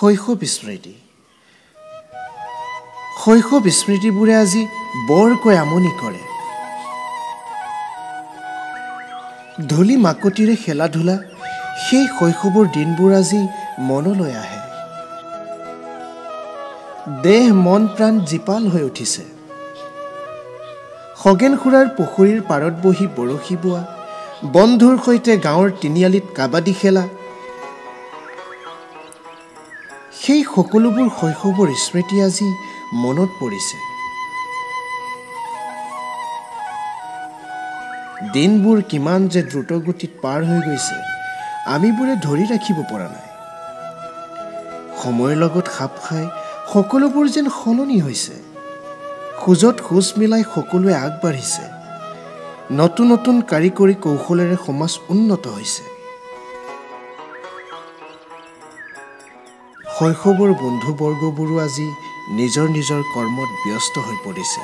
শৈশৱ স্মৃতি শৈশৱ স্মৃতিবোৰে আজি বৰকৈ আমনি কৰে। ধূলি মাকতিৰে খেলা ধূলা সেই শৈশৱৰ দিনবোৰ আজি মনলৈ আহে। দেহ মন প্ৰাণ জীপাল হৈ উঠিছে। খগেন খুৰাৰ পুখুৰীৰ পাৰত বহি বৰশী বোৱা, বন্ধুৰ সৈতে গাঁৱৰ তিনিআলিত কাবাডী খেলা, সেই সকলোবোৰ শৈশৱৰ স্মৃতি আজি মনত পৰিছে। দিনবোৰ কিমান যে দ্ৰুতগতিত পাৰ হৈ গৈছে, আমিবোৰে ধৰি ৰাখিব পৰা নাই। সময়ৰ লগত খাপ খাই সকলোবোৰ যেন সলনি হৈছে। খোজত খোজ মিলাই সকলোৱে আগবাঢ়িছে। নতুন নতুন কাৰিকৰী কৌশলেৰে সমাজ উন্নত হৈছে। শৈশৱৰ বন্ধুবৰ্গবোৰো আজি নিজৰ নিজৰ কৰ্মত ব্যস্ত হৈ পৰিছে।